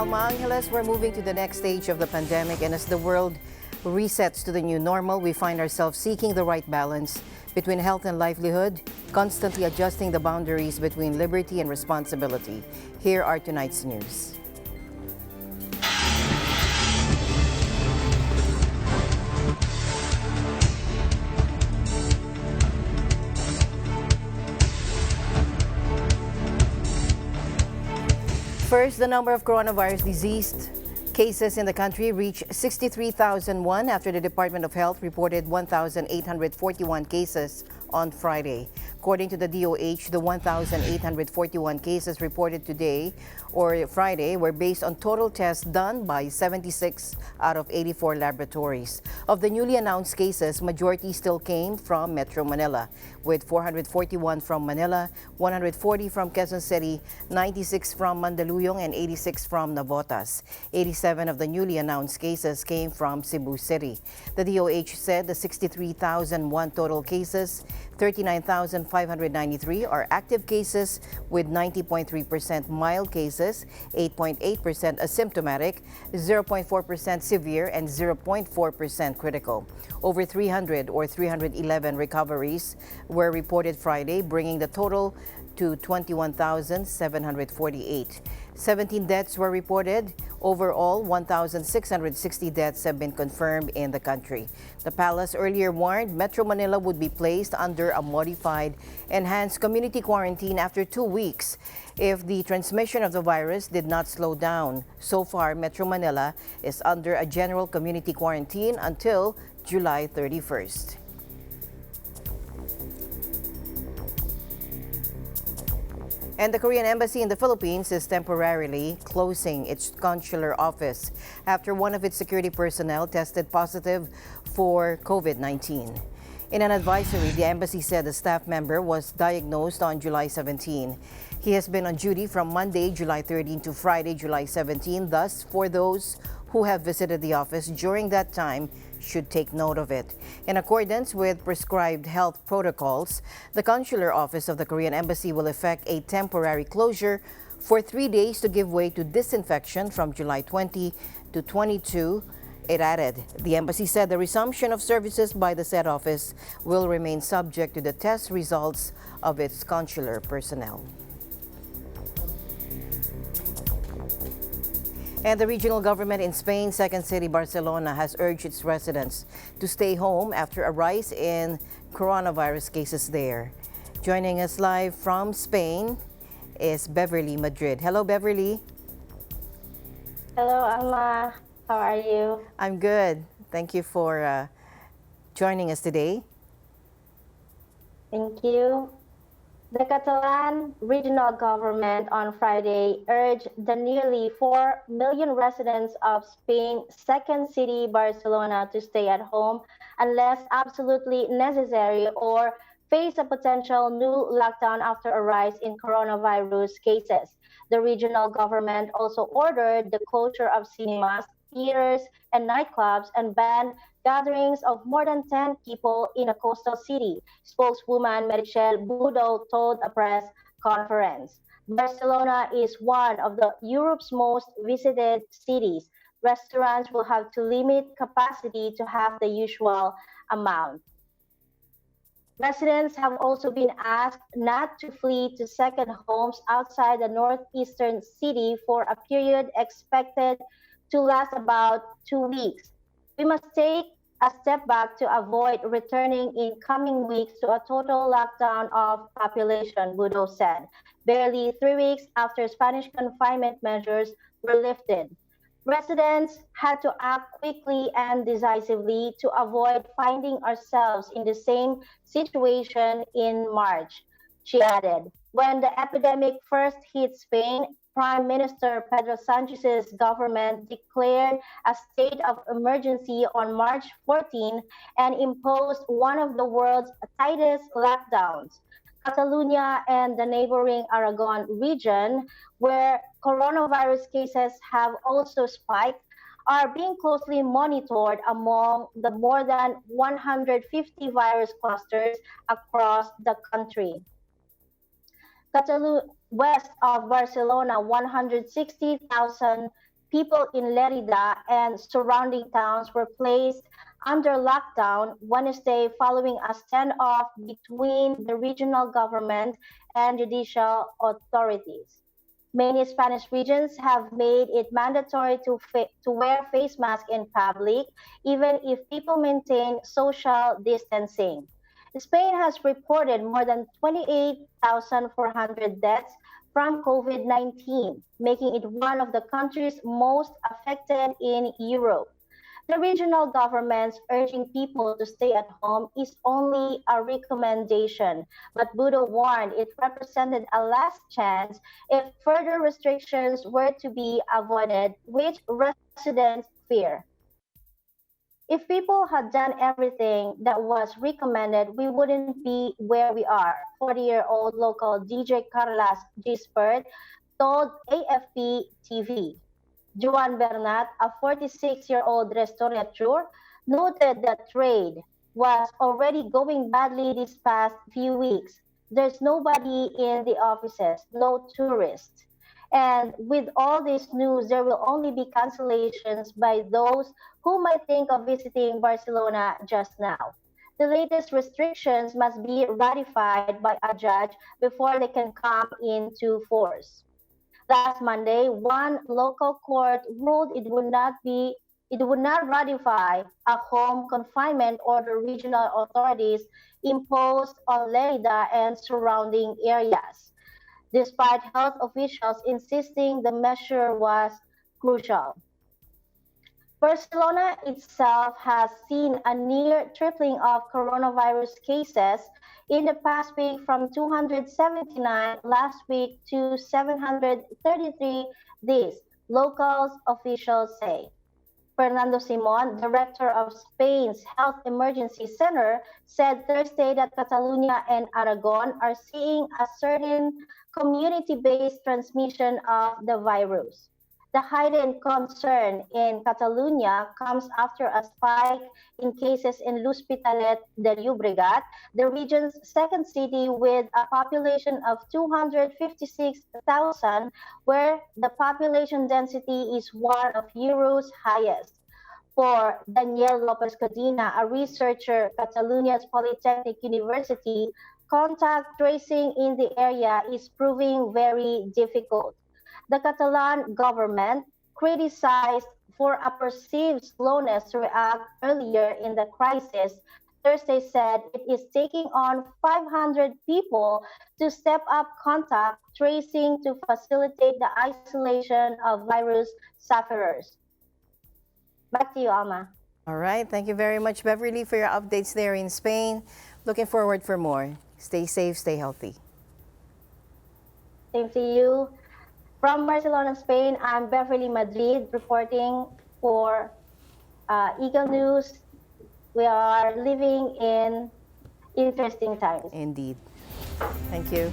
Alma Angeles, we're moving to the next stage of the pandemic, and as the world resets to the new normal, we find ourselves seeking the right balance between health and livelihood, constantly adjusting the boundaries between liberty and responsibility. Here are tonight's news. First, the number of coronavirus diseased cases in the country reached 63,001 after the Department of Health reported 1,841 cases on Friday. According to the DOH, the 1,841 cases reported today or Friday were based on total tests done by 76 out of 84 laboratories. Of the newly announced cases, majority still came from Metro Manila, with 441 from Manila, 140 from Quezon City, 96 from Mandaluyong, and 86 from Navotas. 87 of the newly announced cases came from Cebu City. The DOH said the 63,001 total cases, 39,593 are active cases, with 90.3% mild cases, 8.8% asymptomatic, 0.4% severe, and 0.4% critical. Over 300 or 311 recoveries were reported Friday, bringing the total to 21,748. 17 deaths were reported. Overall, 1,660 deaths have been confirmed in the country. The palace earlier warned Metro Manila would be placed under a modified, enhanced community quarantine after 2 weeks if the transmission of the virus did not slow down. So far, Metro Manila is under a general community quarantine until July 31st. And the Korean Embassy in the Philippines is temporarily closing its consular office after one of its security personnel tested positive for COVID-19. In an advisory, the embassy said the staff member was diagnosed on July 17. He has been on duty from Monday, July 13 to Friday, July 17. Thus, for those who have visited the office during that time, should take note of it. In accordance with prescribed health protocols, the consular office of the Korean Embassy will effect a temporary closure for 3 days to give way to disinfection from July 20 to 22. It added, the embassy said the resumption of services by the said office will remain subject to the test results of its consular personnel. And the regional government in Spain's second city, Barcelona, has urged its residents to stay home after a rise in coronavirus cases there. Joining us live from Spain is Beverly Madrid. Hello, Beverly. Hello, Alma. How are you? I'm good. Thank you for joining us today. Thank you. The Catalan regional government on Friday urged the nearly 4 million residents of Spain's second city, Barcelona, to stay at home unless absolutely necessary or face a potential new lockdown after a rise in coronavirus cases. The regional government also ordered the closure of cinemas, theaters, and nightclubs and banned gatherings of more than 10 people in a coastal city, spokeswoman Meritxell Budó told a press conference. Barcelona is one of Europe's most visited cities. Restaurants will have to limit capacity to half the usual amount. Residents have also been asked not to flee to second homes outside the northeastern city for a period expected to last about 2 weeks. We must take a step back to avoid returning in coming weeks to a total lockdown of population, Budó said, barely 3 weeks after Spanish confinement measures were lifted. Residents had to act quickly and decisively to avoid finding ourselves in the same situation in March, she added. When the epidemic first hit Spain, Prime Minister Pedro Sanchez's government declared a state of emergency on March 14 and imposed one of the world's tightest lockdowns. Catalonia and the neighboring Aragon region, where coronavirus cases have also spiked, are being closely monitored among the more than 150 virus clusters across the country. West of Barcelona, 160,000 people in Lerida and surrounding towns were placed under lockdown Wednesday following a standoff between the regional government and judicial authorities. Many Spanish regions have made it mandatory to wear face masks in public, even if people maintain social distancing. Spain has reported more than 28,400 deaths from COVID-19, making it one of the countries most affected in Europe. The regional governments urging people to stay at home is only a recommendation, but Budo warned it represented a last chance if further restrictions were to be avoided, which residents fear. If people had done everything that was recommended, we wouldn't be where we are, 40-year-old local DJ Carlas Gispert told AFP TV. Juan Bernat, a 46-year-old restaurateur, noted that trade was already going badly these past few weeks. There's nobody in the offices, no tourists. And with all this news, there will only be cancellations by those who might think of visiting Barcelona just now. The latest restrictions must be ratified by a judge before they can come into force. Last Monday, one local court ruled it would not ratify a home confinement order regional authorities imposed on Lerida and surrounding areas, despite health officials insisting the measure was crucial. Barcelona itself has seen a near tripling of coronavirus cases in the past week from 279 last week to 733 this, locals officials say. Fernando Simon, director of Spain's Health Emergency Center, said Thursday that Catalonia and Aragon are seeing a certain community-based transmission of the virus. The heightened concern in Catalonia comes after a spike in cases in L'Hospitalet de Llobregat, the region's second city with a population of 256,000, where the population density is one of Europe's highest. For Daniel Lopez Codina, a researcher at Catalonia's Polytechnic University, contact tracing in the area is proving very difficult. The Catalan government, criticized for a perceived slowness to react earlier in the crisis, Thursday said it is taking on 500 people to step up contact tracing to facilitate the isolation of virus sufferers. Back to you, Alma. All right. Thank you very much, Beverly, for your updates there in Spain. Looking forward for more. Stay safe, stay healthy. Same to you. From Barcelona, Spain, I'm Beverly Madrid reporting for Eagle News. We are living in interesting times. Indeed. Thank you.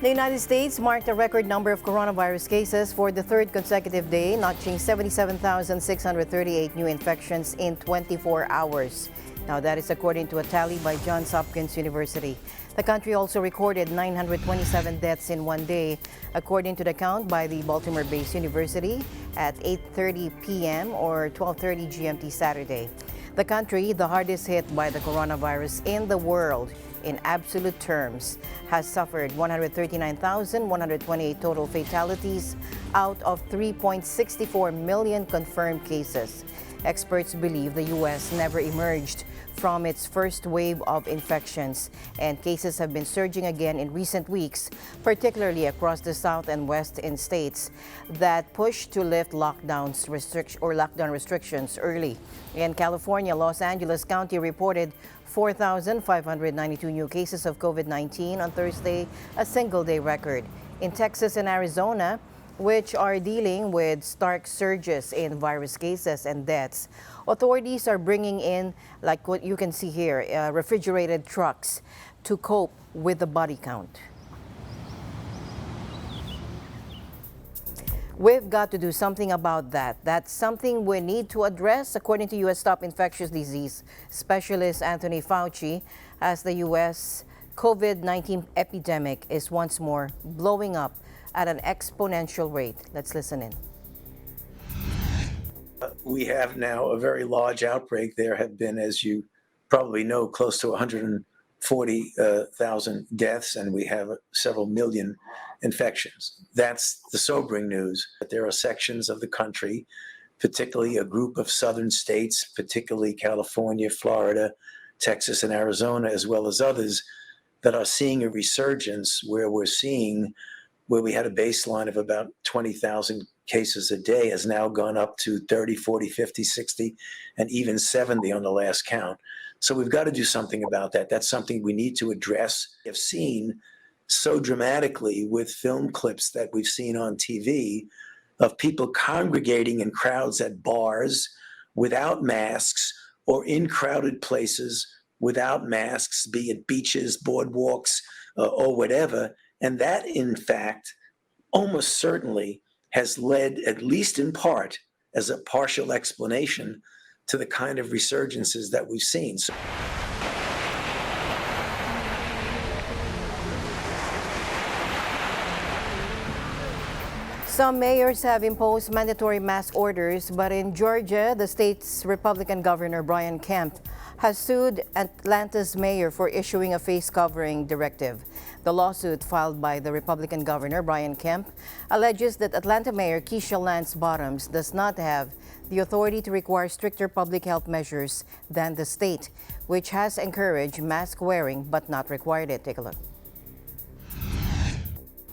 The United States marked a record number of coronavirus cases for the third consecutive day, notching 77,638 new infections in 24 hours. Now, that is according to a tally by Johns Hopkins University. The country also recorded 927 deaths in one day, according to the count by the Baltimore-based university at 8:30 p.m. or 12:30 GMT Saturday. The country, the hardest hit by the coronavirus in the world in absolute terms, has suffered 139,128 total fatalities out of 3.64 million confirmed cases. Experts believe the U.S. never emerged from its first wave of infections, and cases have been surging again in recent weeks, particularly across the South and West in states that pushed to lift lockdown restrictions early. In California, Los Angeles County reported 4,592 new cases of COVID-19 on Thursday, a single-day record. In Texas and Arizona, which are dealing with stark surges in virus cases and deaths, authorities are bringing in, like what you can see here, refrigerated trucks to cope with the body count. We've got to do something about that. That's something we need to address, according to U.S. top infectious disease specialist Anthony Fauci, as the U.S. COVID-19 epidemic is once more blowing up at an exponential rate. Let's listen in. We have now a very large outbreak. There have been, as you probably know, close to 140,000 deaths, and we have several million infections. That's the sobering news. But there are sections of the country, particularly a group of southern states, particularly California, Florida, Texas, and Arizona, as well as others, that are seeing a resurgence where we had a baseline of about 20,000 cases a day has now gone up to 30, 40, 50, 60, and even 70 on the last count. So we've got to do something about that. That's something we need to address. I've seen so dramatically with film clips that we've seen on TV of people congregating in crowds at bars without masks or in crowded places without masks, be it beaches, boardwalks, or whatever. And that, in fact, almost certainly has led, at least in part, as a partial explanation, to the kind of resurgences that we've seen. Some mayors have imposed mandatory mask orders, but in Georgia, the state's Republican Governor Brian Kemp has sued Atlanta's mayor for issuing a face covering directive. The lawsuit filed by the Republican Governor Brian Kemp alleges that Atlanta Mayor Keisha Lance Bottoms does not have the authority to require stricter public health measures than the state, which has encouraged mask wearing but not required it. Take a look.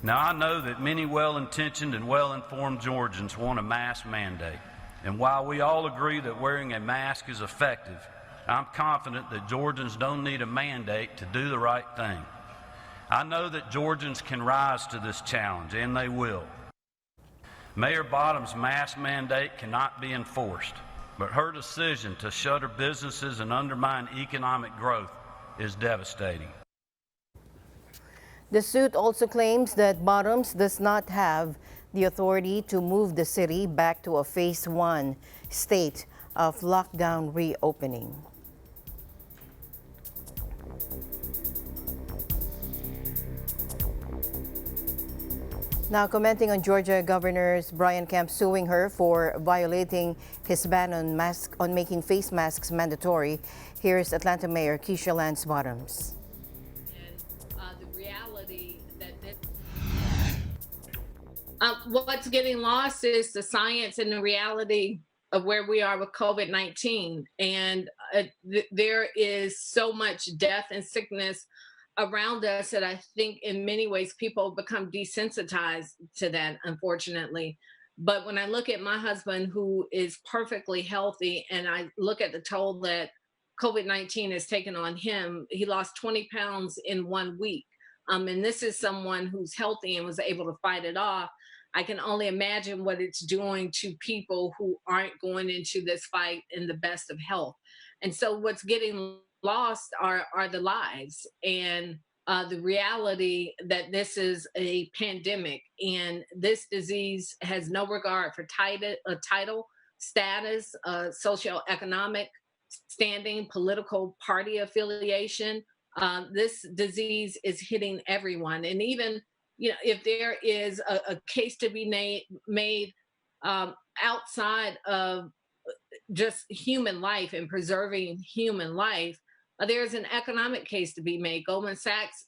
Now, I know that many well-intentioned and well-informed Georgians want a mask mandate. And while we all agree that wearing a mask is effective, I'm confident that Georgians don't need a mandate to do the right thing. I know that Georgians can rise to this challenge, and they will. Mayor Bottoms' mask mandate cannot be enforced, but her decision to shutter businesses and undermine economic growth is devastating. The suit also claims that Bottoms does not have the authority to move the city back to a phase 1 state of lockdown reopening. Now, commenting on Georgia Governor Brian Kemp suing her for violating his ban on making face masks mandatory, here's Atlanta Mayor Keisha Lance Bottoms. What's getting lost is the science and the reality of where we are with COVID-19. And there is so much death and sickness around us that I think in many ways people become desensitized to that, unfortunately. But when I look at my husband, who is perfectly healthy, and I look at the toll that COVID-19 has taken on him, he lost 20 pounds in 1 week. And this is someone who's healthy and was able to fight it off. I can only imagine what it's doing to people who aren't going into this fight in the best of health. And so what's getting lost are the lives and the reality that this is a pandemic, and this disease has no regard for title, status, socioeconomic standing, political party affiliation. This disease is hitting everyone. And even, if there is a case to be made outside of just human life and preserving human life, there's an economic case to be made. Goldman Sachs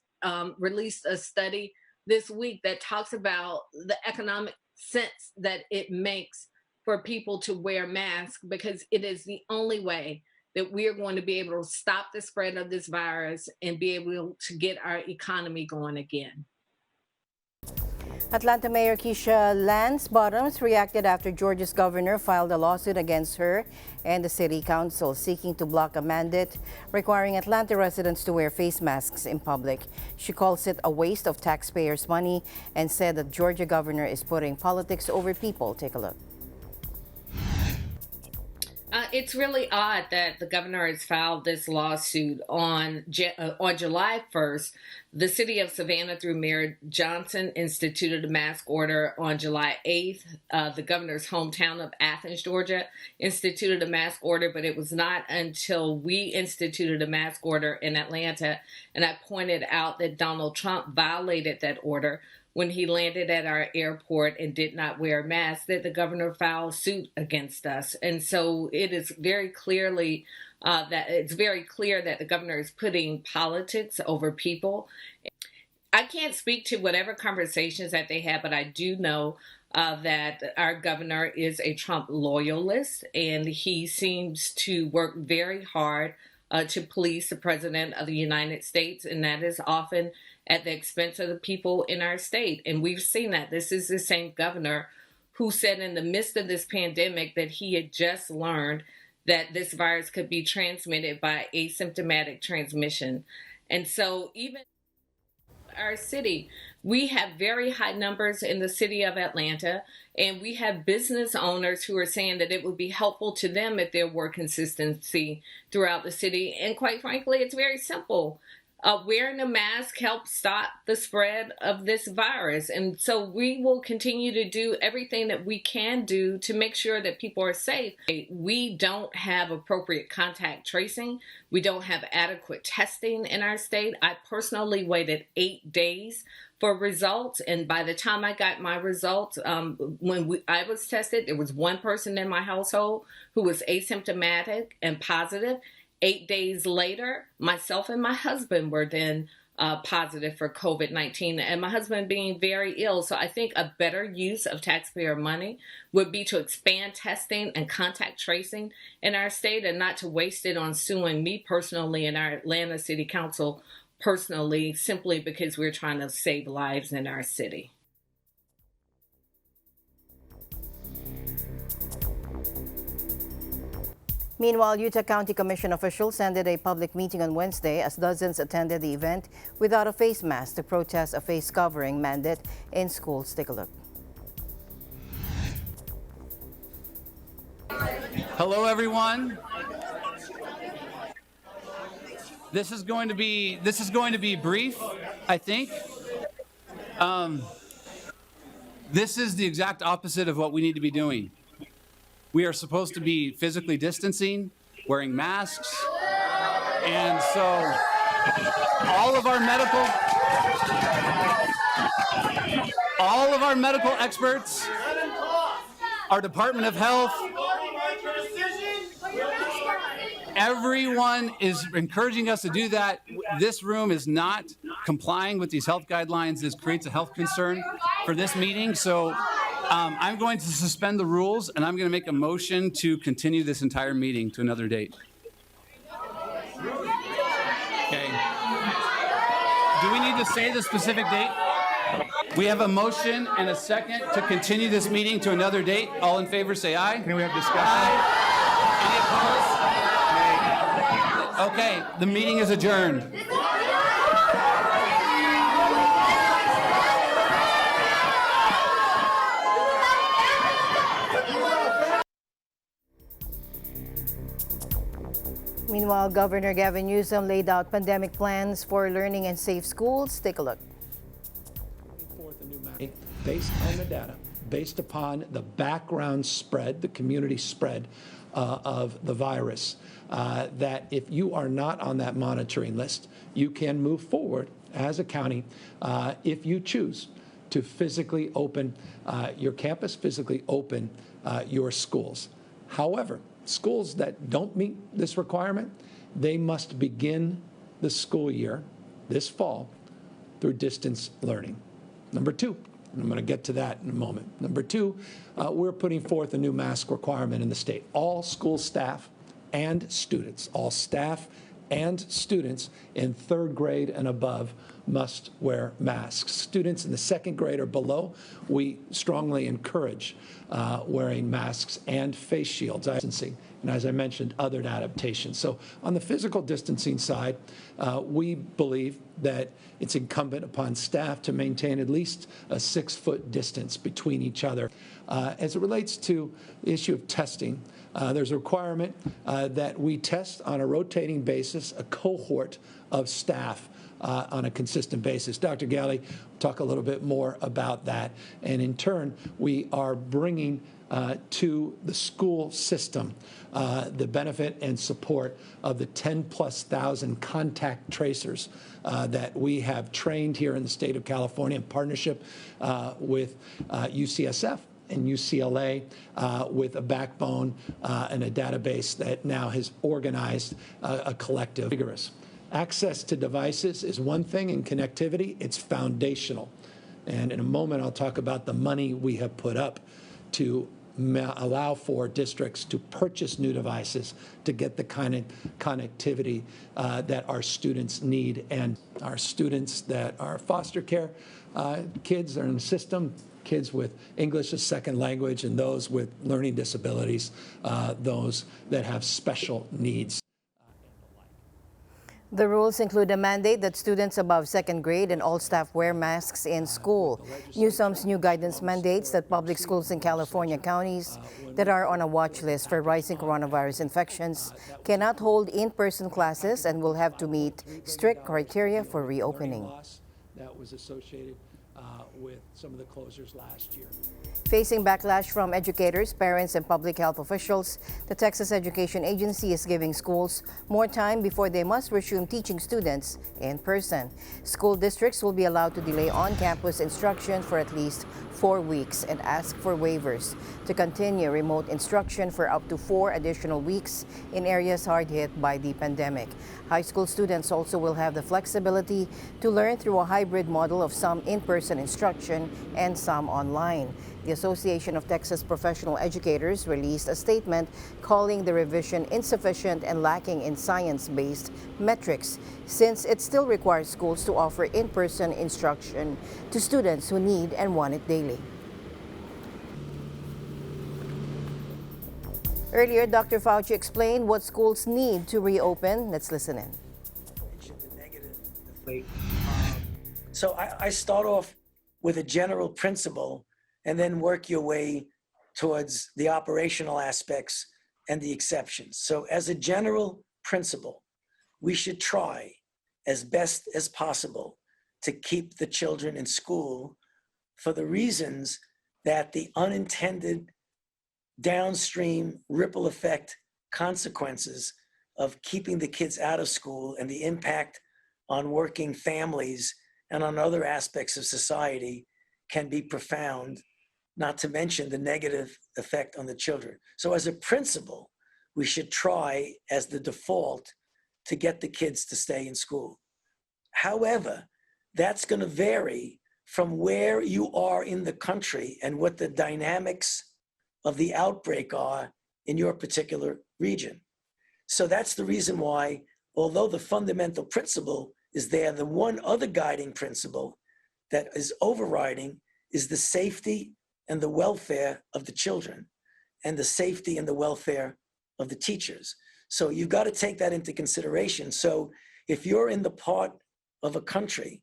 released a study this week that talks about the economic sense that it makes for people to wear masks, because it is the only way that we are going to be able to stop the spread of this virus and be able to get our economy going again. Atlanta Mayor Keisha Lance Bottoms reacted after Georgia's governor filed a lawsuit against her and the city council seeking to block a mandate requiring Atlanta residents to wear face masks in public. She calls it a waste of taxpayers' money and said that Georgia governor is putting politics over people. Take a look. It's really odd that the governor has filed this lawsuit on July 1st. The city of Savannah, through Mayor Johnson, instituted a mask order on July 8th. The governor's hometown of Athens, Georgia, instituted a mask order, but it was not until we instituted a mask order in Atlanta, and I pointed out that Donald Trump violated that order when he landed at our airport and did not wear a mask, that the governor filed suit against us. And so it is very clearly very clear that the governor is putting politics over people. I can't speak to whatever conversations that they have, but I do know that our governor is a Trump loyalist, and he seems to work very hard to police the president of the United States, and that is often at the expense of the people in our state. And we've seen that. This is the same governor who said in the midst of this pandemic that he had just learned that this virus could be transmitted by asymptomatic transmission. And so even our city, we have very high numbers in the city of Atlanta, and we have business owners who are saying that it would be helpful to them if there were consistency throughout the city. And quite frankly, it's very simple. Wearing a mask helps stop the spread of this virus. And so we will continue to do everything that we can do to make sure that people are safe. We don't have appropriate contact tracing. We don't have adequate testing in our state. I personally waited 8 days for results. And by the time I got my results, I was tested, there was one person in my household who was asymptomatic and positive. 8 days later, myself and my husband were then positive for COVID-19, and my husband being very ill. So I think a better use of taxpayer money would be to expand testing and contact tracing in our state, and not to waste it on suing me personally and our Atlanta City Council personally, simply because we're trying to save lives in our city. Meanwhile, Utah County Commission officials ended a public meeting on Wednesday as dozens attended the event without a face mask to protest a face covering mandate in schools. Take a look. Hello, everyone. This is going to be brief, I think. This is the exact opposite of what we need to be doing. We are supposed to be physically distancing, wearing masks, and so all of our medical experts, our Department of Health, everyone is encouraging us to do that. This room is not complying with these health guidelines. This creates a health concern for this meeting. So I'm going to suspend the rules, and I'm going to make a motion to continue this entire meeting to another date. Okay. Do we need to say the specific date? We have a motion and a second to continue this meeting to another date. All in favor, say aye. Can we have discussion? Aye. Any opposed? Okay, the meeting is adjourned. Meanwhile, Governor Gavin Newsom laid out pandemic plans for learning and safe schools. Take a look. Based on the data, based upon the background spread, the community spread of the virus, that if you are not on that monitoring list, you can move forward as a county if you choose to physically open your campus, physically open your schools. However, schools that don't meet this requirement, they must begin the school year this fall through distance learning. Number two, and I'm going to get to that in a moment. Number two, we're putting forth a new mask requirement in the state. All school staff and students, all staff and students in third grade and above must wear masks. Students in the second grade or below, we strongly encourage wearing masks and face shields. And as I mentioned, other adaptations. So on the physical distancing side, we believe that it's incumbent upon staff to maintain at least a 6-foot distance between each other. As it relates to the issue of testing, there's a requirement that we test on a rotating basis a cohort of staff on a consistent basis. Dr. Galley will talk a little bit more about that. And in turn, we are bringing to the school system the benefit and support of the 10,000+ contact tracers that we have trained here in the state of California in partnership with UCSF and UCLA with a backbone and a database that now has organized a collective rigorous. Access to devices is one thing, and connectivity, it's foundational. And in a moment, I'll talk about the money we have put up to allow for districts to purchase new devices to get the kind of connectivity that our students need. And our students that are foster care kids are in the system, kids with English as second language, and those with learning disabilities, those that have special needs. The rules include a mandate that students above second grade and all staff wear masks in school. Newsom's new guidance mandates that public schools in California counties that are on a watch list for rising coronavirus infections cannot hold in-person classes and will have to meet strict criteria for reopening. That was associated with some of the closures last year. Facing backlash from educators, parents, and public health officials, the Texas Education Agency is giving schools more time before they must resume teaching students in person. School districts will be allowed to delay on-campus instruction for at least 4 weeks and ask for waivers to continue remote instruction for up to 4 additional weeks in areas hard hit by the pandemic. High school students also will have the flexibility to learn through a hybrid model of some in-person instruction and some online. The Association of Texas Professional Educators released a statement calling the revision insufficient and lacking in science-based metrics, since it still requires schools to offer in-person instruction to students who need and want it daily. Earlier, Dr. Fauci explained what schools need to reopen. Let's listen in. So I start off with a general principle and then work your way towards the operational aspects and the exceptions. So as a general principle, we should try as best as possible to keep the children in school for the reasons that the unintended downstream ripple effect consequences of keeping the kids out of school and the impact on working families and on other aspects of society can be profound, not to mention the negative effect on the children. So as a principle, we should try as the default to get the kids to stay in school. However, that's going to vary from where you are in the country and what the dynamics of the outbreak are in your particular region. So that's the reason why, although the fundamental principle is there, the one other guiding principle that is overriding is the safety and the welfare of the children and the safety and the welfare of the teachers. So you've got to take that into consideration. So if you're in the part of a country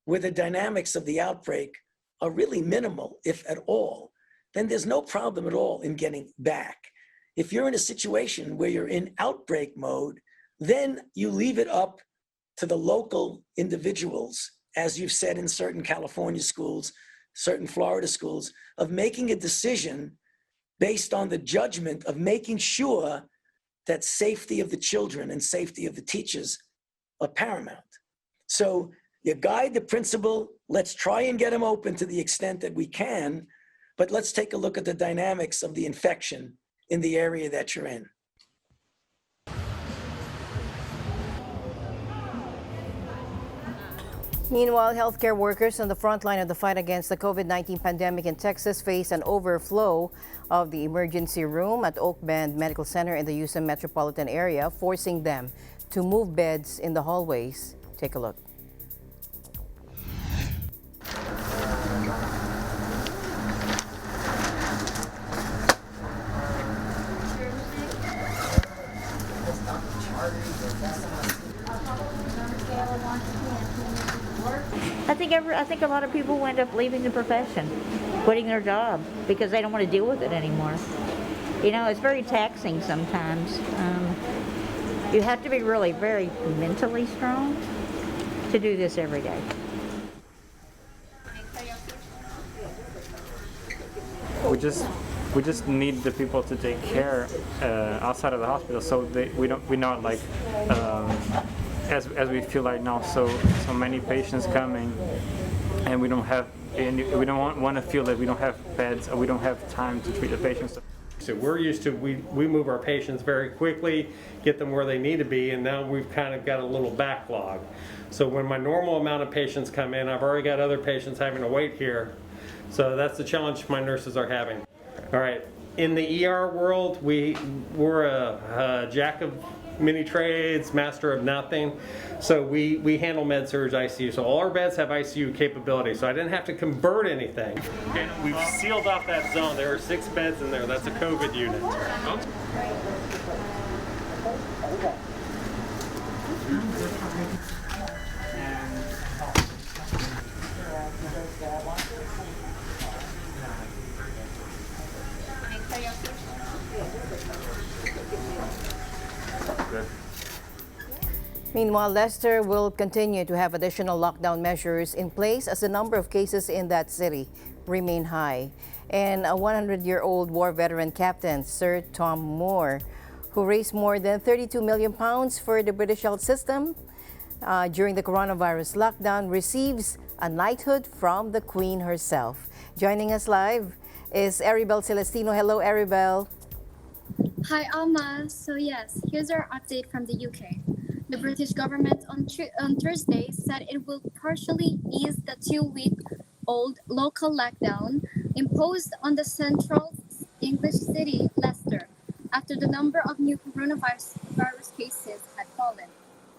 where the dynamics of the outbreak are really minimal, if at all, then there's no problem at all in getting back. If you're in a situation where you're in outbreak mode, then you leave it up to the local individuals, as you've said in certain California schools, certain Florida schools, of making a decision based on the judgment of making sure that safety of the children and safety of the teachers are paramount. So you guide the principle, let's try and get them open to the extent that we can, but let's take a look at the dynamics of the infection in the area that you're in. Meanwhile, healthcare workers on the front line of the fight against the COVID-19 pandemic in Texas face an overflow of the emergency room at Oak Bend Medical Center in the Houston metropolitan area, forcing them to move beds in the hallways. Take a look. I think a lot of people end up leaving the profession, quitting their job because they don't want to deal with it anymore. You know, it's very taxing sometimes. You have to be really very mentally strong to do this every day. We just we just need the people to take care outside of the hospital, so we not like as we feel right now, so many patients coming, and we don't want to feel that we don't have beds or we don't have time to treat the patients. So we're used to, we move our patients very quickly, get them where they need to be, and now we've kind of got a little backlog. So when my normal amount of patients come in, I've already got other patients having to wait here. So that's the challenge my nurses are having. All right, in the ER world, we're a jack of many trades, master of nothing. So we handle med-surg ICU. So all our beds have ICU capability. So I didn't have to convert anything. Okay, we've sealed off that zone. There are 6 beds in there. That's a COVID unit. Good. Meanwhile, Leicester will continue to have additional lockdown measures in place as the number of cases in that city remain high. And a 100-year-old war veteran captain, Sir Tom Moore, who raised more than £32 million for the British health system during the coronavirus lockdown, receives a knighthood from the Queen herself. Joining us live is Aribel Celestino. Hello, Aribel. Hi, Alma. So yes, here's our update from the UK. The British government on Thursday said it will partially ease the 2-week-old local lockdown imposed on the central English city, Leicester, after the number of new coronavirus cases had fallen.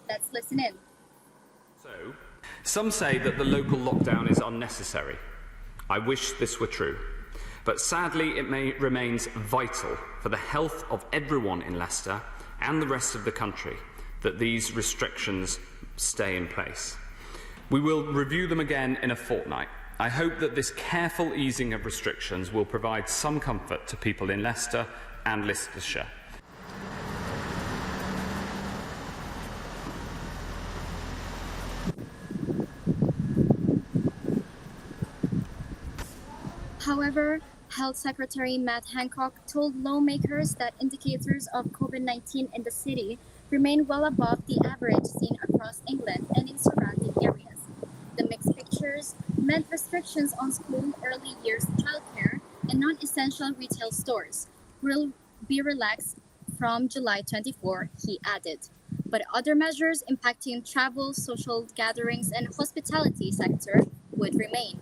Let's listen in. So, some say that the local lockdown is unnecessary. I wish this were true. But sadly, it remains vital for the health of everyone in Leicester and the rest of the country that these restrictions stay in place. We will review them again in a fortnight. I hope that this careful easing of restrictions will provide some comfort to people in Leicester and Leicestershire. However, Health Secretary Matt Hancock told lawmakers that indicators of COVID-19 in the city remain well above the average seen across England and in surrounding areas. The mixed pictures meant restrictions on school, early years childcare, and non-essential retail stores will be relaxed from July 24, he added. But other measures impacting travel, social gatherings, and hospitality sector would remain.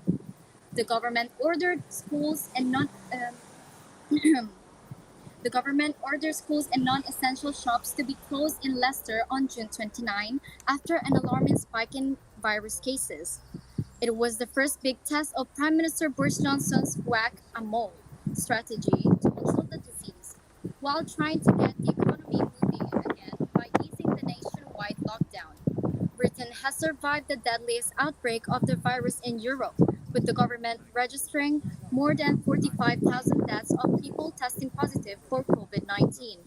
The government ordered schools and non-essential shops to be closed in Leicester on June 29 after an alarming spike in virus cases. It was the first big test of Prime Minister Boris Johnson's whack-a-mole strategy to control the disease, while trying to get the economy moving again by easing the nationwide lockdown. Britain has survived the deadliest outbreak of the virus in Europe, with the government registering more than 45,000 deaths of people testing positive for COVID-19.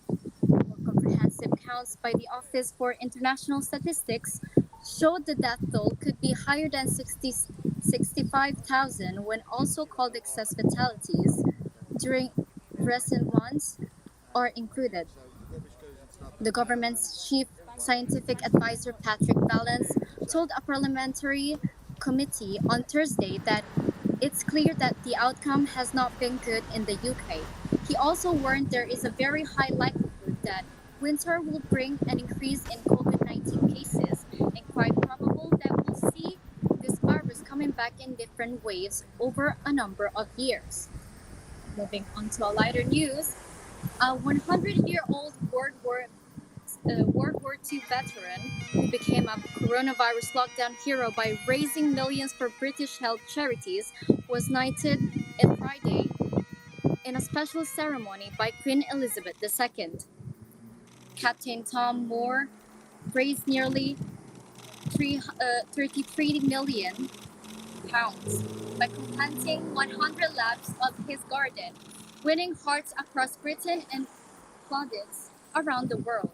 More comprehensive counts by the Office for International Statistics showed the death toll could be higher than 65,000 when also called excess fatalities during recent months are included. The government's chief scientific advisor Patrick Vallance told a parliamentary committee on Thursday that it's clear that the outcome has not been good in the UK. He also warned there is a very high likelihood that winter will bring an increase in COVID-19 cases and quite probable that we'll see this virus coming back in different waves over a number of years. Moving on to a lighter news, a 100-year-old World War II veteran who became a coronavirus lockdown hero by raising millions for British health charities was knighted on Friday in a special ceremony by Queen Elizabeth II. Captain Tom Moore raised nearly £33 million by planting 100 laps of his garden, winning hearts across Britain and plaudits around the world.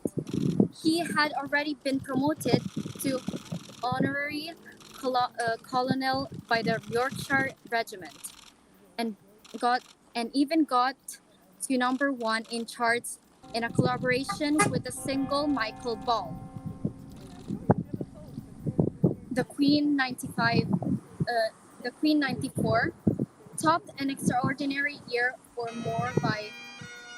He had already been promoted to honorary colonel by the Yorkshire Regiment and got and even got to #1 in charts in a collaboration with the single Michael Ball. The Queen 94 topped an extraordinary year or more by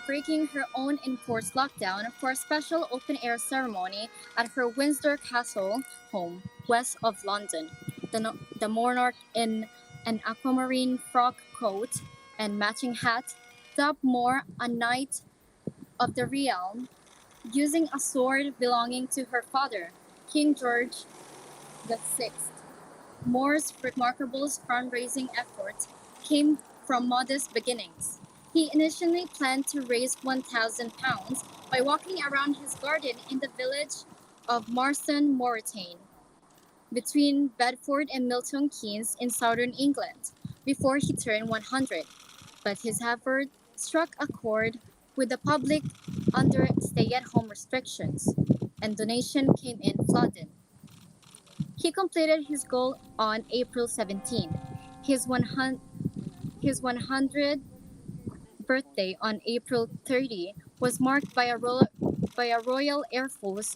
breaking her own enforced lockdown for a special open-air ceremony at her Windsor Castle home, west of London. The monarch, in an aquamarine frock coat and matching hat, dubbed More a Knight of the Realm, using a sword belonging to her father, King George VI. Moore's remarkable fundraising effort came from modest beginnings. He initially planned to raise £1,000 by walking around his garden in the village of Marston Moreton, between Bedford and Milton Keynes in southern England, before he turned 100. But his effort struck a chord with the public under stay-at-home restrictions, and donation came in flooding. He completed his goal on April 17. His 100th birthday on April 30 was marked by a Royal Air Force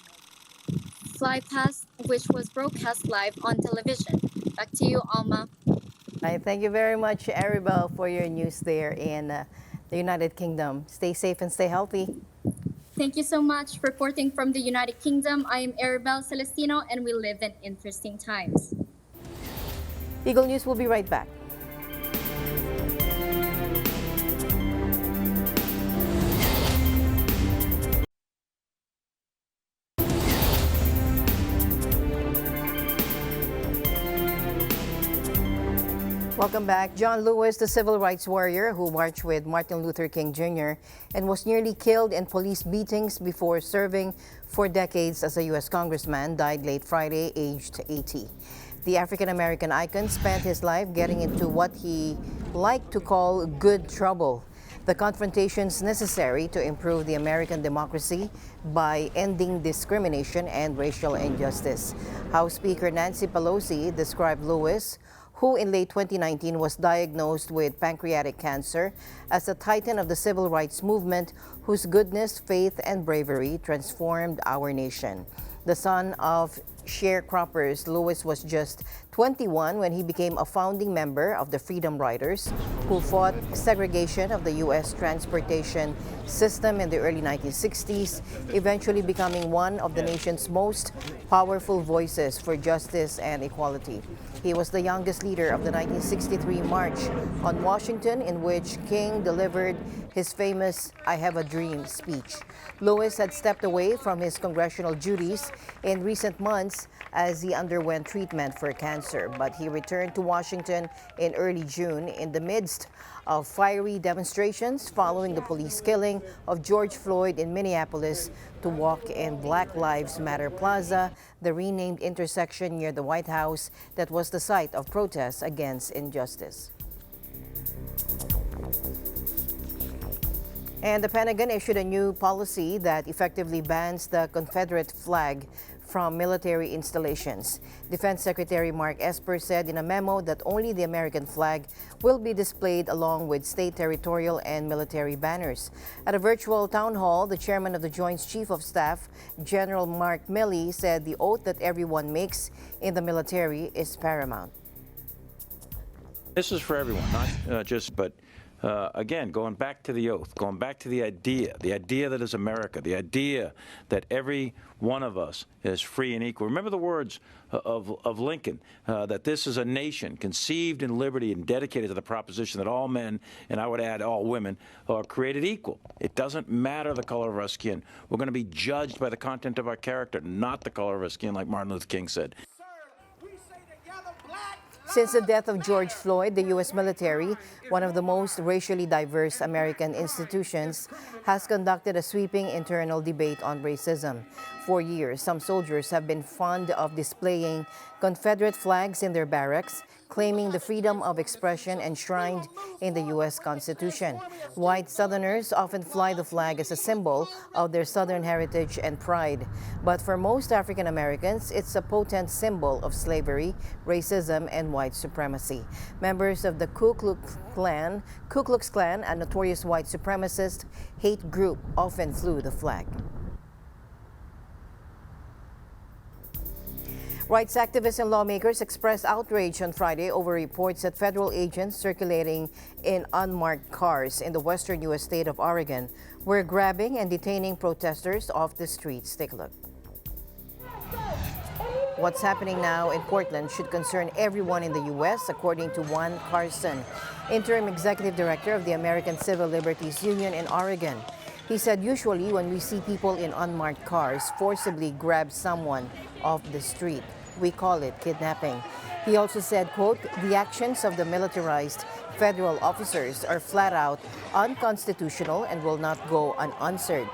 flypast, which was broadcast live on television. Back to you, Alma. Thank you very much, Aribel, for your news there in the United Kingdom. Stay safe and stay healthy. Thank you so much. Reporting from the United Kingdom, I am Aribel Celestino, and we live in interesting times. Eagle News will be right back. Welcome back. John Lewis, the civil rights warrior who marched with Martin Luther King Jr. and was nearly killed in police beatings before serving for decades as a U.S. congressman, died late Friday, aged 80. The African-American icon spent his life getting into what he liked to call good trouble, the confrontations necessary to improve the American democracy by ending discrimination and racial injustice. House Speaker Nancy Pelosi described Lewis, who in late 2019 was diagnosed with pancreatic cancer, as a titan of the civil rights movement whose goodness, faith, and bravery transformed our nation. The son of sharecroppers, Lewis was just 21 when he became a founding member of the Freedom Riders, who fought segregation of the U.S. transportation system in the early 1960s, eventually becoming one of the nation's most powerful voices for justice and equality. He was the youngest leader of the 1963 March on Washington, in which King delivered his famous "I Have a Dream" speech. Lewis had stepped away from his congressional duties in recent months as he underwent treatment for cancer, but he returned to Washington in early June in the midst of fiery demonstrations following the police killing of George Floyd in Minneapolis to walk in Black Lives Matter Plaza, the renamed intersection near the White House that was the site of protests against injustice. And the Pentagon issued a new policy that effectively bans the Confederate flag from military installations. Defense Secretary Mark Esper said in a memo that only the American flag will be displayed along with state, territorial, and military banners. At a virtual town hall, the chairman of the Joint Chief of Staff, General Mark Milley, said the oath that everyone makes in the military is paramount. This is for everyone, not but again, going back to the oath, going back to the idea that is America, the idea that every one of us is free and equal. Remember the words of Lincoln, that this is a nation conceived in liberty and dedicated to the proposition that all men, and I would add all women, are created equal. It doesn't matter the color of our skin. We're going to be judged by the content of our character, not the color of our skin, like Martin Luther King said. Since the death of George Floyd, the U.S. military, one of the most racially diverse American institutions, has conducted a sweeping internal debate on racism. For years, some soldiers have been fond of displaying Confederate flags in their barracks, claiming the freedom of expression enshrined in the U.S. Constitution. White Southerners often fly the flag as a symbol of their Southern heritage and pride. But for most African Americans, it's a potent symbol of slavery, racism, and white supremacy. Members of the Ku Klux Klan, a notorious white supremacist hate group, often flew the flag. Rights activists and lawmakers expressed outrage on Friday over reports that federal agents circulating in unmarked cars in the western U.S. state of Oregon were grabbing and detaining protesters off the streets. Take a look. What's happening now in Portland should concern everyone in the U.S., according to Juan Carson, interim executive director of the American Civil Liberties Union in Oregon. He said usually when we see people in unmarked cars forcibly grab someone off the street, we call it kidnapping. He also said, quote, the actions of the militarized federal officers are flat out unconstitutional and will not go unanswered.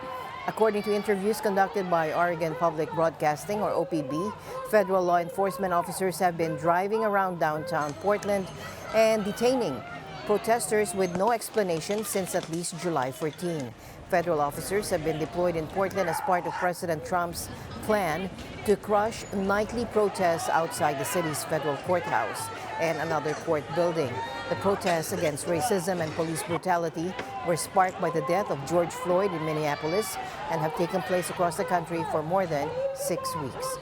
According to interviews conducted by Oregon Public Broadcasting, or OPB, federal law enforcement officers have been driving around downtown Portland and detaining protesters with no explanation since at least July 14. Federal officers have been deployed in Portland as part of President Trump's plan to crush nightly protests outside the city's federal courthouse and another court building. The protests against racism and police brutality were sparked by the death of George Floyd in Minneapolis and have taken place across the country for more than 6 weeks.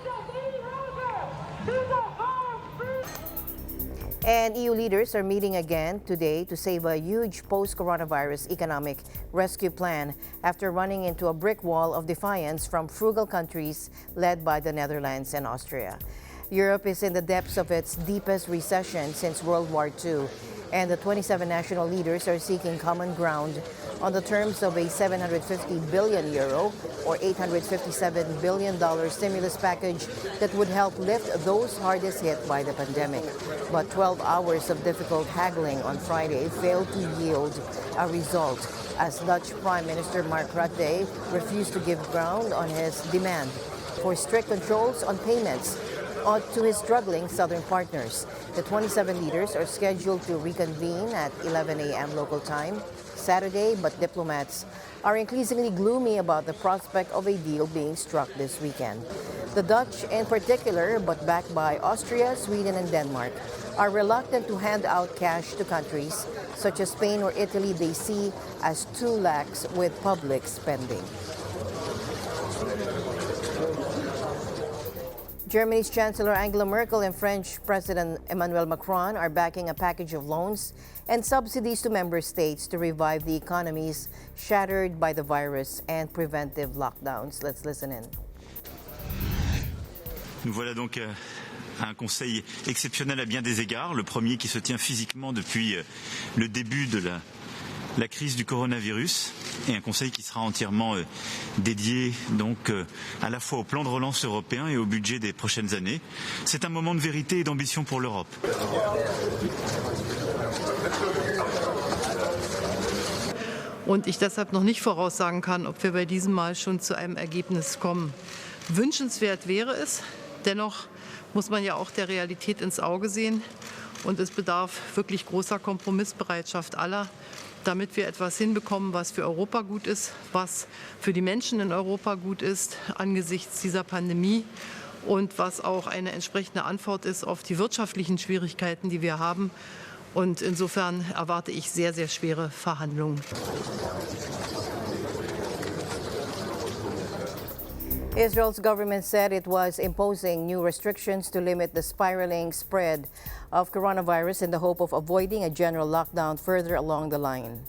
And EU leaders are meeting again today to save a huge post-coronavirus economic rescue plan after running into a brick wall of defiance from frugal countries led by the Netherlands and Austria. Europe is in the depths of its deepest recession since World War II, and the 27 national leaders are seeking common ground on the terms of a €750 billion or $857 billion stimulus package that would help lift those hardest hit by the pandemic. But 12 hours of difficult haggling on Friday failed to yield a result, as Dutch Prime Minister Mark Rutte refused to give ground on his demand for strict controls on payments to his struggling southern partners. The 27 leaders are scheduled to reconvene at 11 a.m. local time Saturday, but diplomats are increasingly gloomy about the prospect of a deal being struck this weekend. The Dutch in particular, but backed by Austria, Sweden, and Denmark, are reluctant to hand out cash to countries such as Spain or Italy they see as too lax with public spending. Germany's Chancellor Angela Merkel and French President Emmanuel Macron are backing a package of loans and subsidies to member states to revive the economies shattered by the virus and preventive lockdowns. Let's listen in. Nous voilà donc à un conseil exceptionnel à bien des égards, le premier qui se tient physiquement depuis le début de la crise du coronavirus, et un conseil qui sera entièrement dédié donc à la fois au plan de relance européen et au budget des prochaines années. C'est un moment de vérité et d'ambition pour l'Europe. Und ich deshalb noch nicht voraussagen kann, ob wir bei diesem Mal schon zu einem Ergebnis kommen. Wünschenswert wäre es, dennoch muss man ja auch der Realität ins Auge sehen, und es bedarf wirklich großer Kompromissbereitschaft aller, damit wir etwas hinbekommen, was für Europa gut ist, was für die Menschen in Europa gut ist angesichts dieser Pandemie und was auch eine entsprechende Antwort ist auf die wirtschaftlichen Schwierigkeiten, die wir haben. Und insofern erwarte ich sehr, sehr schwere Verhandlungen. Israel's government said it was imposing new restrictions to limit the spiraling spread of coronavirus in the hope of avoiding a general lockdown further along the line.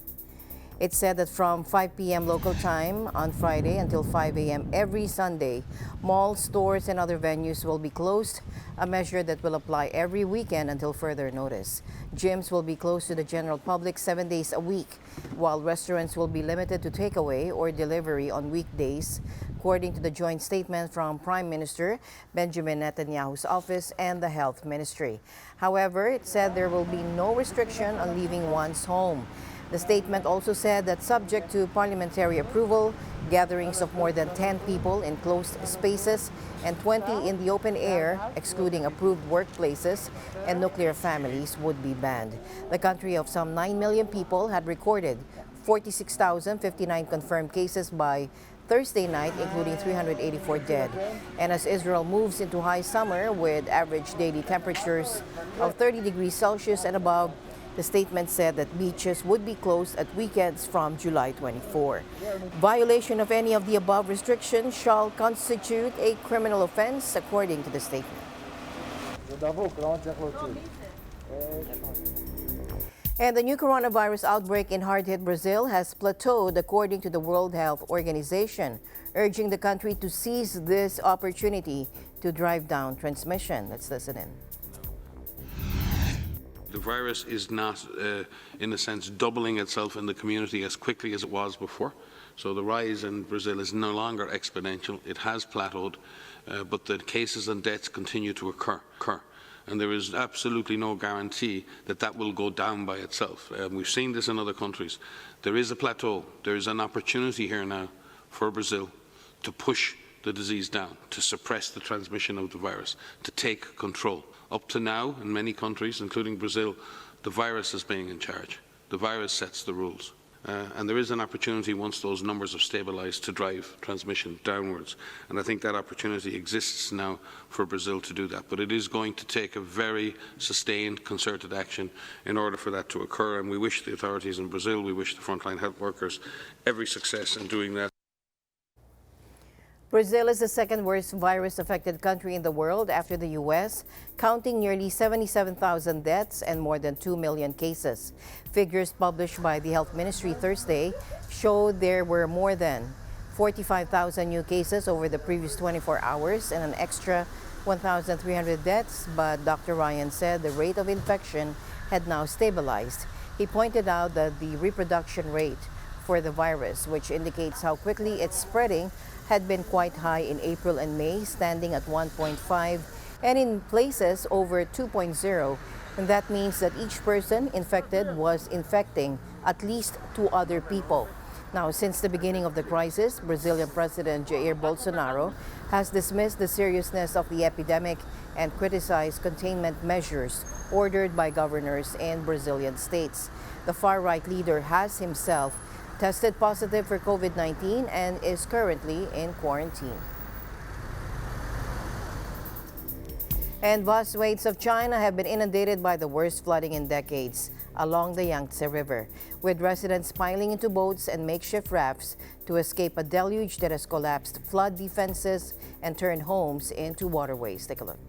It said that from 5 p.m. local time on Friday until 5 a.m. every Sunday, malls, stores, and other venues will be closed, a measure that will apply every weekend until further notice. Gyms will be closed to the general public 7 days a week, while restaurants will be limited to takeaway or delivery on weekdays, according to the joint statement from Prime Minister Benjamin Netanyahu's office and the Health Ministry. However, it said there will be no restriction on leaving one's home. The statement also said that subject to parliamentary approval, gatherings of more than 10 people in closed spaces and 20 in the open air, excluding approved workplaces and nuclear families, would be banned. The country of some 9 million people had recorded 46,059 confirmed cases by Thursday night, including 384 dead. And as Israel moves into high summer with average daily temperatures of 30 degrees Celsius and above, the statement said that beaches would be closed at weekends from July 24. Violation of any of the above restrictions shall constitute a criminal offense, according to the statement. And the new coronavirus outbreak in hard-hit Brazil has plateaued, according to the World Health Organization, urging the country to seize this opportunity to drive down transmission. Let's listen in. The virus is not, in a sense, doubling itself in the community as quickly as it was before. So the rise in Brazil is no longer exponential. It has plateaued, but the cases and deaths continue to occur. And there is absolutely no guarantee that that will go down by itself. We've seen this in other countries. There is a plateau. There is an opportunity here now for Brazil to push the disease down, to suppress the transmission of the virus, to take control. Up to now, in many countries, including Brazil, the virus is being in charge. The virus sets the rules. And there is an opportunity, once those numbers have stabilized, to drive transmission downwards. And I think that opportunity exists now for Brazil to do that. But it is going to take a very sustained, concerted action in order for that to occur. And we wish the authorities in Brazil, we wish the frontline health workers every success in doing that. Brazil is the second worst virus-affected country in the world after the U.S., counting nearly 77,000 deaths and more than 2 million cases. Figures published by the Health Ministry Thursday showed there were more than 45,000 new cases over the previous 24 hours and an extra 1,300 deaths, but Dr. Ryan said the rate of infection had now stabilized. He pointed out that the reproduction rate for the virus, which indicates how quickly it's spreading, had been quite high in April and May, standing at 1.5 and in places over 2.0. And that means that each person infected was infecting at least 2 other people. Now, since the beginning of the crisis, Brazilian President Jair Bolsonaro has dismissed the seriousness of the epidemic and criticized containment measures ordered by governors in Brazilian states. The far-right leader has himself tested positive for COVID-19 and is currently in quarantine. And vast swathes of China have been inundated by the worst flooding in decades along the Yangtze River, with residents piling into boats and makeshift rafts to escape a deluge that has collapsed flood defenses and turned homes into waterways. Take a look.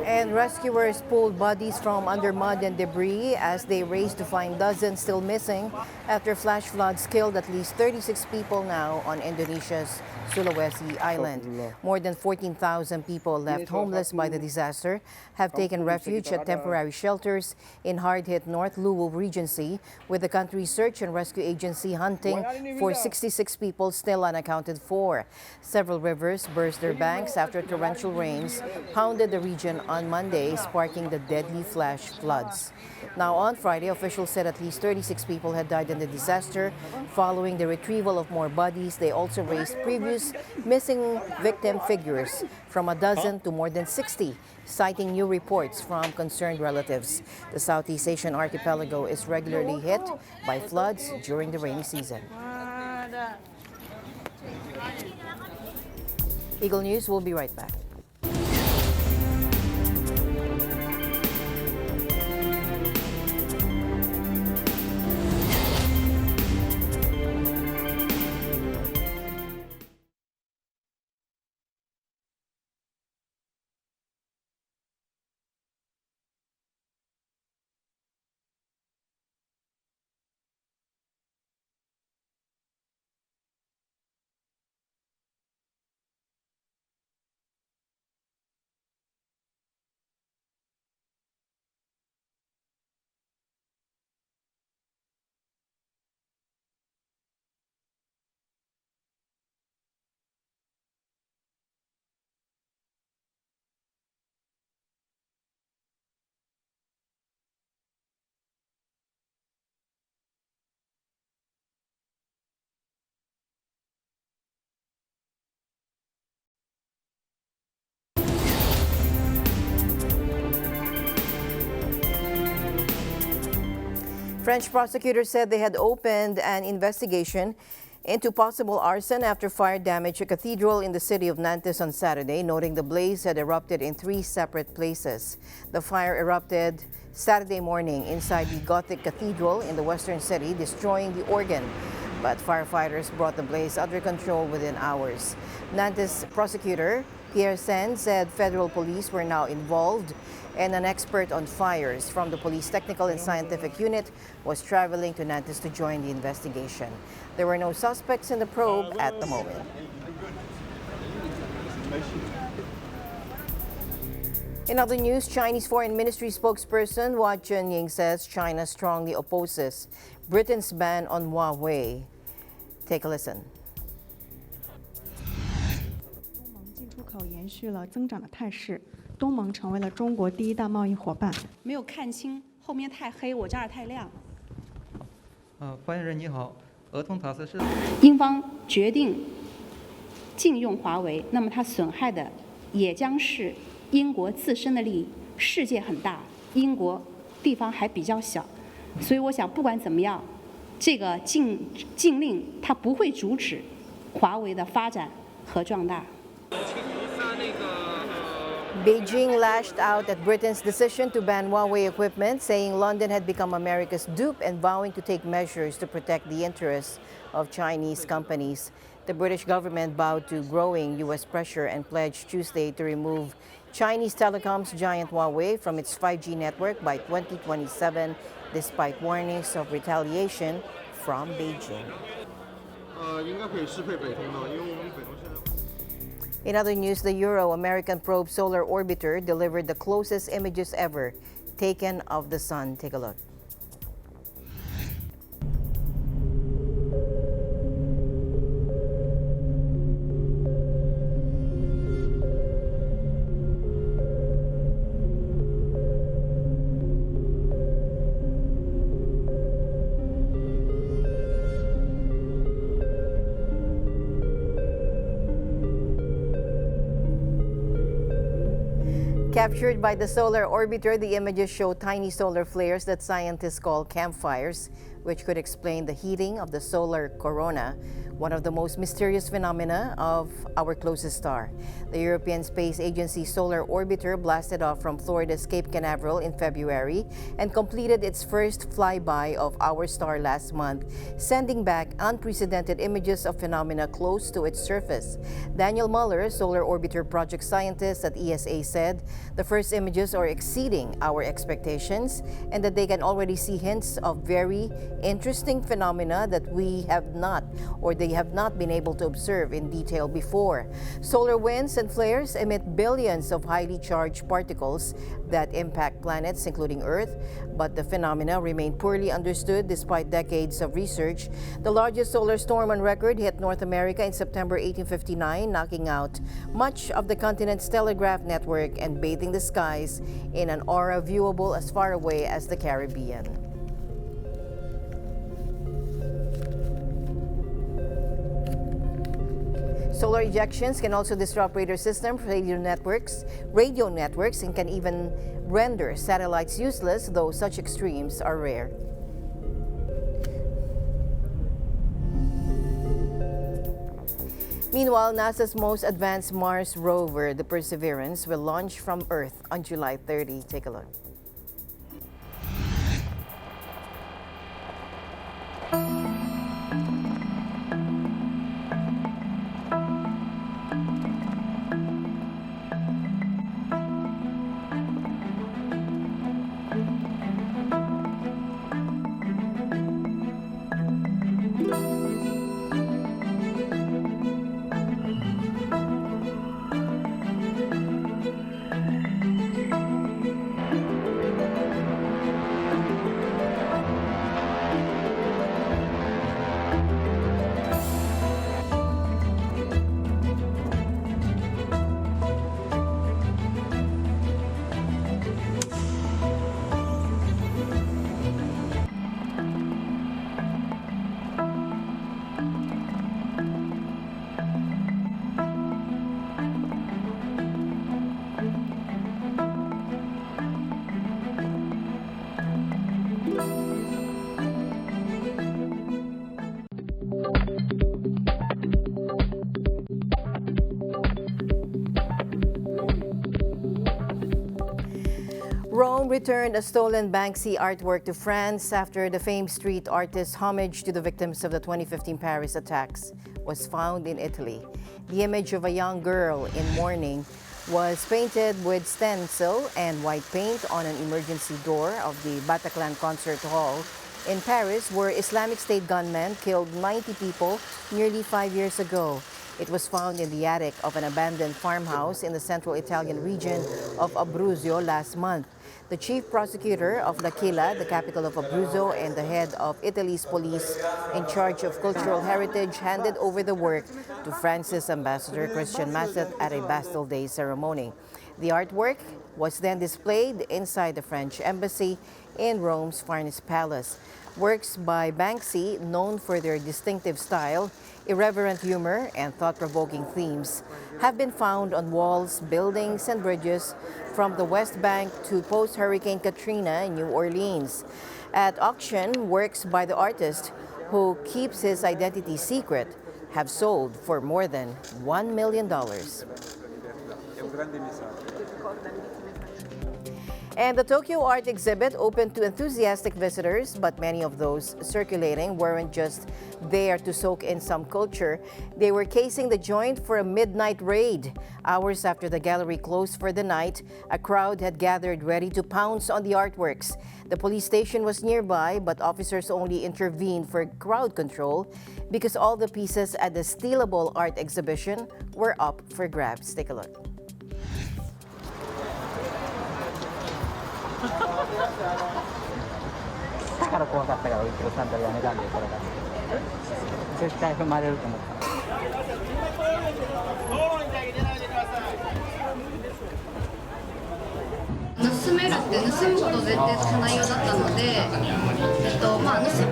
And rescuers pulled bodies from under mud and debris as they raced to find dozens still missing after flash floods killed at least 36 people now on Indonesia's Sulawesi Island. More than 14,000 people left homeless by the disaster have taken refuge at temporary shelters in hard-hit North Luwu Regency, with the country's search and rescue agency hunting for 66 people still unaccounted for. Several rivers burst their banks after torrential rains pounded the region on Monday, sparking the deadly flash floods. Now, on Friday, officials said at least 36 people had died in the disaster. Following the retrieval of more bodies, they also raised previous missing victim figures from a dozen to more than 60, citing new reports from concerned relatives. The Southeast Asian archipelago is regularly hit by floods during the rainy season. Eagle News will be right back. French prosecutors said they had opened an investigation into possible arson after fire damaged a cathedral in the city of Nantes on Saturday, noting the blaze had erupted in 3 separate places. The fire erupted Saturday morning inside the Gothic cathedral in the western city, destroying the organ. But firefighters brought the blaze under control within hours. Nantes prosecutor Pierre Sen said federal police were now involved, and an expert on fires from the police technical and scientific unit was traveling to Nantes to join the investigation. There were no suspects in the probe at the moment. In other news, Chinese Foreign Ministry spokesperson Hua Chunying says China strongly opposes Britain's ban on Huawei. Take a listen. 进出口延续了增长的态势，东盟成为了中国第1大贸易伙伴。没有看清，后面太黑，我这儿太亮。发言人你好，儿童塔斯是。英方决定禁用华为，那么它损害的也将是英国自身的利益。世界很大，英国地方还比较小，所以我想不管怎么样，这个禁令它不会阻止华为的发展和壮大。 Beijing lashed out at Britain's decision to ban Huawei equipment, saying London had become America's dupe and vowing to take measures to protect the interests of Chinese companies. The British government bowed to growing U.S. pressure and pledged Tuesday to remove Chinese telecoms giant Huawei from its 5G network by 2027, despite warnings of retaliation from Beijing. In other news, the Euro-American probe Solar Orbiter delivered the closest images ever taken of the sun. Take a look. Captured by the solar orbiter, the images show tiny solar flares that scientists call campfires, which could explain the heating of the solar corona, one of the most mysterious phenomena of our closest star. The European Space Agency Solar Orbiter blasted off from Florida's Cape Canaveral in February and completed its first flyby of our star last month, sending back unprecedented images of phenomena close to its surface. Daniel Muller, Solar Orbiter project scientist at ESA, said the first images are exceeding our expectations and that they can already see hints of very interesting phenomena that they have not been able to observe in detail before. Solar winds and flares emit billions of highly charged particles that impact planets, including Earth, but the phenomena remain poorly understood despite decades of research. The largest solar storm on record hit North America in September 1859, knocking out much of the continent's telegraph network and bathing the skies in an aura viewable as far away as the Caribbean. Solar ejections can also disrupt radar systems, radio networks, and can even render satellites useless, though such extremes are rare. Meanwhile, NASA's most advanced Mars rover, the Perseverance, will launch from Earth on July 30. Take a look. returned a stolen Banksy artwork to France after the famed street artist's homage to the victims of the 2015 Paris attacks was found in Italy. The image of a young girl in mourning was painted with stencil and white paint on an emergency door of the Bataclan Concert Hall in Paris, where Islamic State gunmen killed 90 people nearly 5 years ago. It was found in the attic of an abandoned farmhouse in the central Italian region of Abruzzo last month. The chief prosecutor of L'Aquila, the capital of Abruzzo, and the head of Italy's police in charge of cultural heritage handed over the work to France's ambassador Christian Masset at a Bastille Day ceremony. The artwork was then displayed inside the French embassy in Rome's Farnes Palace. Works by Banksy, known for their distinctive style, irreverent humor, and thought-provoking themes, have been found on walls, buildings, and bridges from the West Bank to post-Hurricane Katrina in New Orleans. At auction, works by the artist, who keeps his identity secret, have sold for more than $1 million. And the Tokyo Art Exhibit opened to enthusiastic visitors, but many of those circulating weren't just there to soak in some culture. They were casing the joint for a midnight raid. Hours after the gallery closed for the night, a crowd had gathered ready to pounce on the artworks. The police station was nearby, but officers only intervened for crowd control because all the pieces at the stealable art exhibition were up for grabs. Take a look. だから怖かったから、うちのさんとやめたんで、これが。絶対踏まれると思った。盗めるって盗むことを前提とした内容だったので、盗む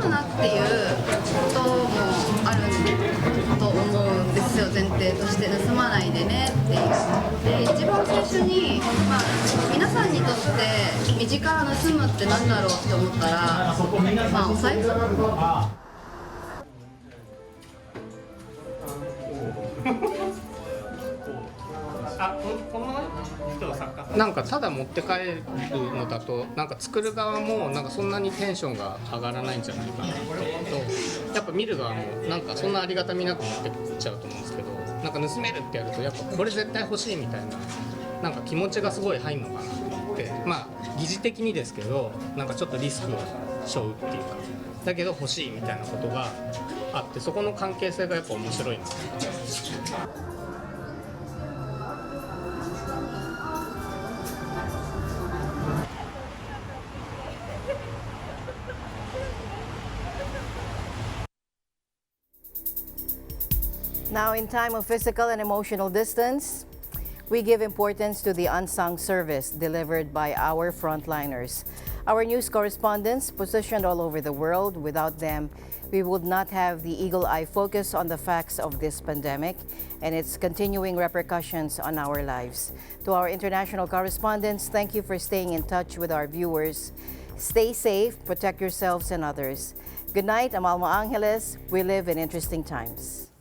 なっていうこともあると思うんですよ、前提として盗まないでねっていう。で、一番最初に、皆さんにとって身近な盗むって何だろうって思ったら、お財布。なんかただ持って帰るのだとなんか作る側もなんかそんなにテンションが上がらないんじゃないかなとやっぱ見る側もなんかそんなありがたみなく持ってっちゃうと思うんですけど、なんか盗めるってやるとやっぱこれ絶対欲しいみたいななんか気持ちがすごい入るのかなと思って、疑似的にですけどなんかちょっとリスクを背負うっていうかだけど欲しいみたいなことがあって、そこの関係性がやっぱ面白いなと思って。Now, in time of physical and emotional distance, we give importance to the unsung service delivered by our frontliners. Our news correspondents positioned all over the world. Without them, we would not have the eagle-eye focus on the facts of this pandemic and its continuing repercussions on our lives. To our international correspondents, thank you for staying in touch with our viewers. Stay safe, protect yourselves and others. Good night, I'm Alma Angeles. We live in interesting times.